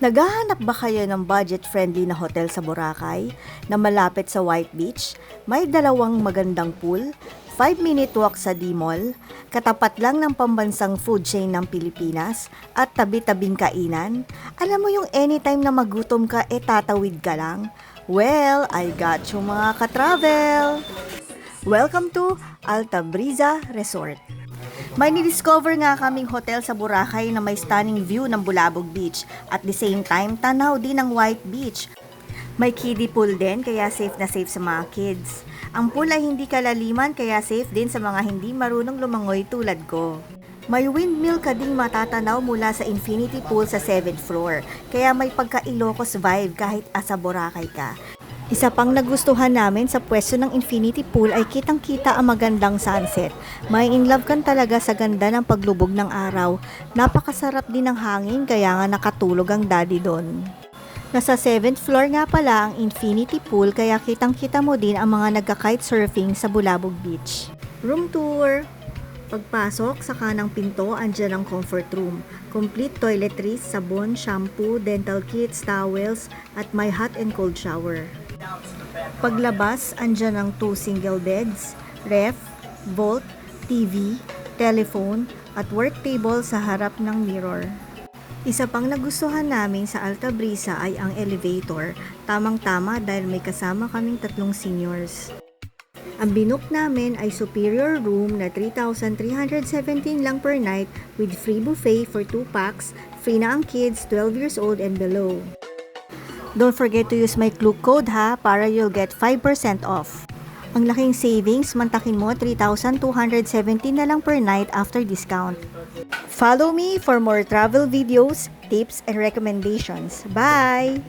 Naghahanap ba kayo ng budget-friendly na hotel sa Boracay na malapit sa White Beach? May dalawang magandang pool, 5-minute walk sa D-Mall, katapat lang ng pambansang food chain ng Pilipinas, at tabi-tabing kainan? Alam mo yung anytime na magutom ka, tatawid ka lang? Well, I got you mga ka-travel! Welcome to Alta Brisa Resort. May nidiscover nga kaming hotel sa Boracay na may stunning view ng Bulabog Beach at the same time tanaw din ng White Beach. May kiddie pool din kaya safe na safe sa mga kids. Ang pool ay hindi kalaliman kaya safe din sa mga hindi marunong lumangoy tulad ko. May windmill ka ding matatanaw mula sa infinity pool sa 7th floor kaya may pagka-Ilocos vibe kahit asa Boracay ka. Isa pang nagustuhan namin sa pwesto ng infinity pool ay kitang-kita ang magandang sunset. May in love kan talaga sa ganda ng paglubog ng araw. Napakasarap din ng hangin kaya nga nakatulog ang daddy doon. Nasa 7th floor nga pala ang infinity pool kaya kitang-kita mo din ang mga nagka-kite surfing sa Bulabog Beach. Room tour! Pagpasok sa kanang pinto, andyan ang comfort room. Complete toiletries, sabon, shampoo, dental kits, towels, at may hot and cold shower. Paglabas, andyan ang 2 single beds, ref, vault, TV, telephone, at work table sa harap ng mirror. Isa pang nagustuhan namin sa Alta Brisa ay ang elevator, tamang-tama dahil may kasama kaming 3 seniors. Ang binook namin ay superior room na 3,317 lang per night with free buffet for 2 packs, free na ang kids 12 years old and below. Don't forget to use my Klook code ha para you'll get 5% off. Ang laking savings, mantakin mo 3,217 na lang per night after discount. Follow me for more travel videos, tips, and recommendations. Bye!